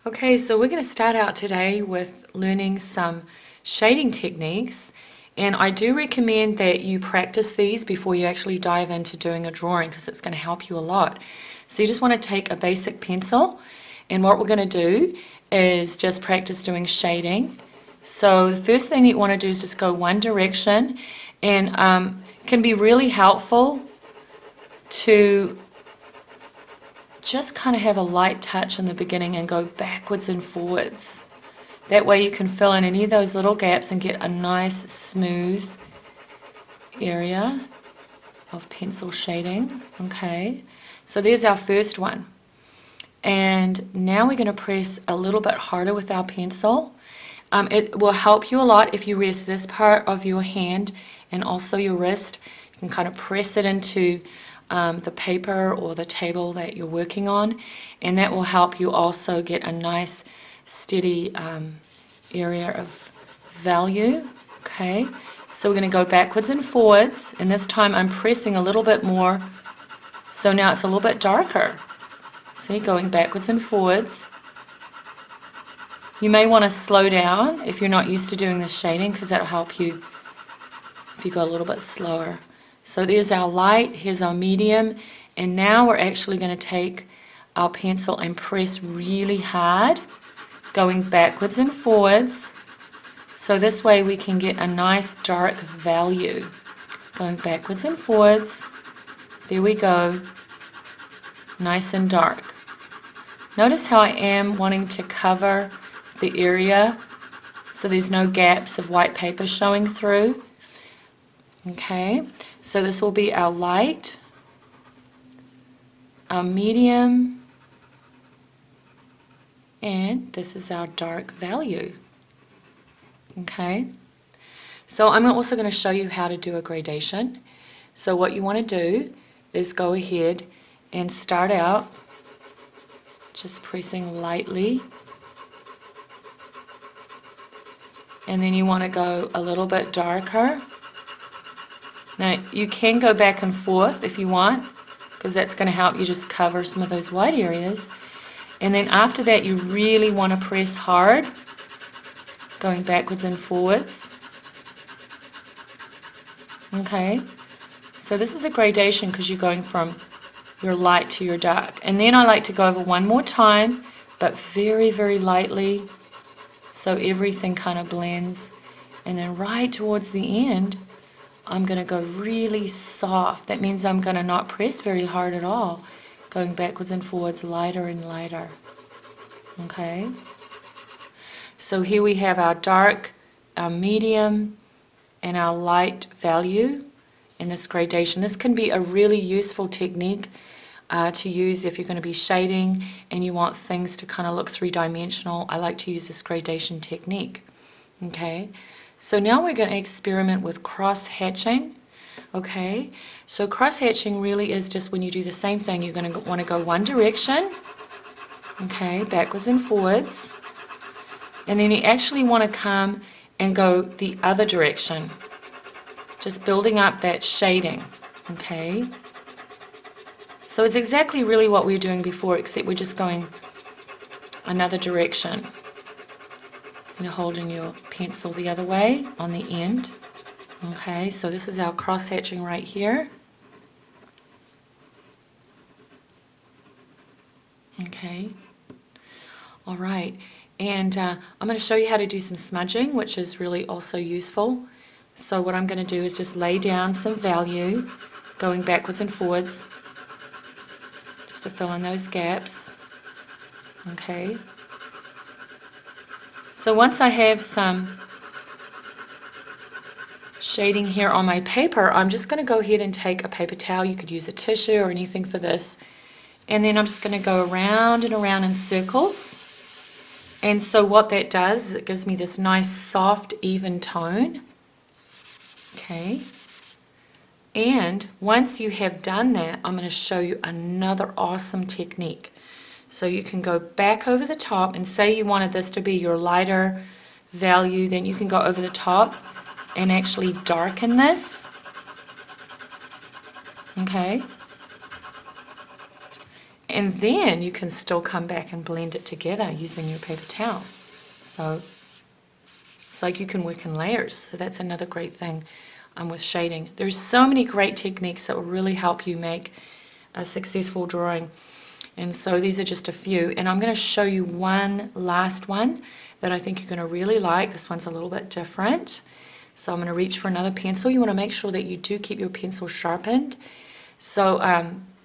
Okay, so we're going to start out today with learning some shading techniques, and I do recommend that you practice these before you actually dive into doing a drawing because it's going to help you a lot. So you just want to take a basic pencil, and what we're going to do is just practice doing shading. So the first thing that you want to do is just go one direction, and it can be really helpful to just kind of have a light touch in the beginning and go backwards and forwards. That way you can fill in any of those little gaps and get a nice smooth area of pencil shading. Okay, so there's our first one. And now we're going to press a little bit harder with our pencil. It will help you a lot if you rest this part of your hand and also your wrist. You can kind of press it into the paper or the table that you're working on, and that will help you also get a nice steady area of value. Okay, so we're going to go backwards and forwards, and this time I'm pressing a little bit more, so now it's a little bit darker. See, going backwards and forwards. You may want to slow down if you're not used to doing this shading, because that'll help you if you go a little bit slower. So there's our light, here's our medium, and now we're actually going to take our pencil and press really hard, going backwards and forwards. So this way we can get a nice dark value. Going backwards and forwards. There we go. Nice and dark. Notice how I am wanting to cover the area so there's no gaps of white paper showing through. Okay, so this will be our light, our medium, and this is our dark value. Okay, so I'm also going to show you how to do a gradation. So what you want to do is go ahead and start out just pressing lightly, and then you want to go a little bit darker. Now you can go back and forth if you want, because that's going to help you just cover some of those white areas. And then after that you really want to press hard, going backwards and forwards. Okay, so this is a gradation because you're going from your light to your dark. And then I like to go over one more time, but very, very lightly, so everything kind of blends. And then right towards the end, I'm going to go really soft. That means I'm going to not press very hard at all. Going backwards and forwards, lighter and lighter. Okay? So here we have our dark, our medium, and our light value in this gradation. This can be a really useful technique to use if you're going to be shading and you want things to kind of look three-dimensional. I like to use this gradation technique. Okay? So now we're going to experiment with cross-hatching. Okay, so cross-hatching really is just when you do the same thing, you're going to want to go one direction, okay, backwards and forwards, and then you actually want to come and go the other direction, just building up that shading, okay. So it's exactly really what we were doing before, except we're just going another direction. You're holding your pencil the other way on the end. Okay, so this is our cross-hatching right here. Okay, all right, and I'm going to show you how to do some smudging, which is really also useful. So what I'm going to do is just lay down some value, going backwards and forwards, just to fill in those gaps. Okay. So once I have some shading here on my paper, I'm just going to go ahead and take a paper towel. You could use a tissue or anything for this. And then I'm just going to go around and around in circles. And so what that does is it gives me this nice soft even tone. Okay. And once you have done that, I'm going to show you another awesome technique. So you can go back over the top, and say you wanted this to be your lighter value, then you can go over the top and actually darken this. Okay? And then you can still come back and blend it together using your paper towel. So it's like you can work in layers. So that's another great thing with shading. There's so many great techniques that will really help you make a successful drawing. And so these are just a few. And I'm going to show you one last one that I think you're going to really like. This one's a little bit different. So I'm going to reach for another pencil. You want to make sure that you do keep your pencil sharpened. So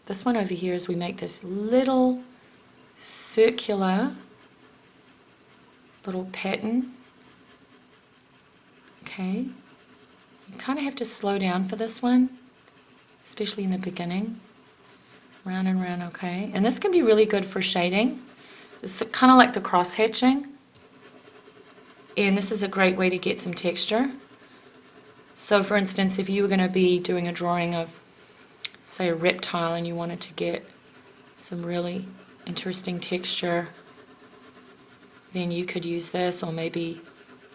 this one over here is we make this little circular little pattern. Okay. You kind of have to slow down for this one, especially in the beginning. Round and round, okay. And this can be really good for shading. It's kind of like the cross hatching. And this is a great way to get some texture. So for instance, if you were going to be doing a drawing of, say, a reptile and you wanted to get some really interesting texture, then you could use this, or maybe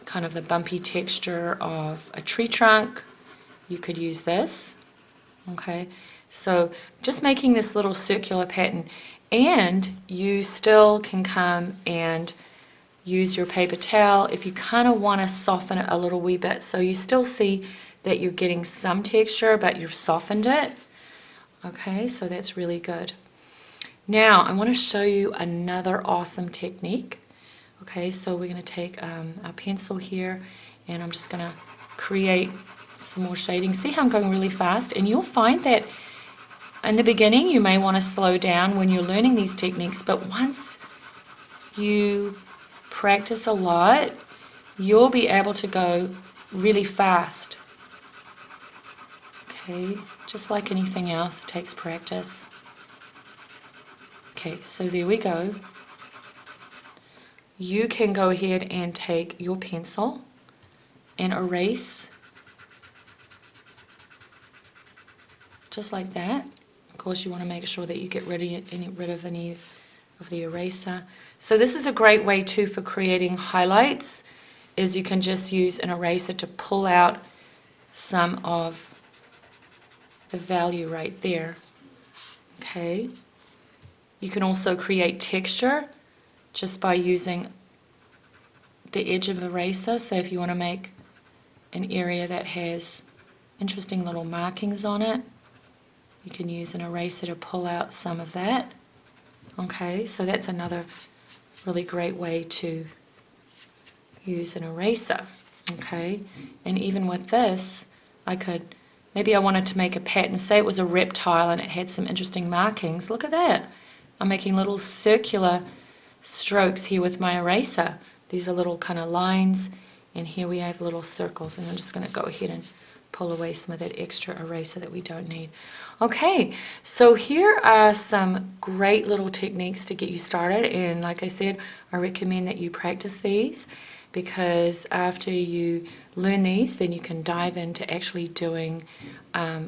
kind of the bumpy texture of a tree trunk. You could use this, okay. So just making this little circular pattern, and you still can come and use your paper towel if you kind of want to soften it a little wee bit. So you still see that you're getting some texture, but you've softened it. Okay, so that's really good. Now I want to show you another awesome technique. Okay, so we're going to take our pencil here, and I'm just going to create some more shading. See how I'm going really fast? And you'll find that in the beginning you may want to slow down when you're learning these techniques, but once you practice a lot, you'll be able to go really fast. Okay, just like anything else, it takes practice. Okay, so there we go. You can go ahead and take your pencil and erase, just like that. Of course, you want to make sure that you get rid of any of the eraser. So this is a great way too for creating highlights, is you can just use an eraser to pull out some of the value right there. Okay. You can also create texture just by using the edge of eraser. So if you want to make an area that has interesting little markings on it, you can use an eraser to pull out some of that. Okay, so that's another really great way to use an eraser. Okay, and even with this, maybe I wanted to make a pattern, say it was a reptile and it had some interesting markings. Look at that. I'm making little circular strokes here with my eraser. These are little kind of lines, and here we have little circles, and I'm just going to go ahead and pull away some of that extra eraser that we don't need. Okay, so here are some great little techniques to get you started, and like I said, I recommend that you practice these, because after you learn these, then you can dive into actually doing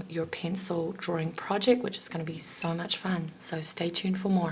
your pencil drawing project, which is going to be so much fun. So stay tuned for more.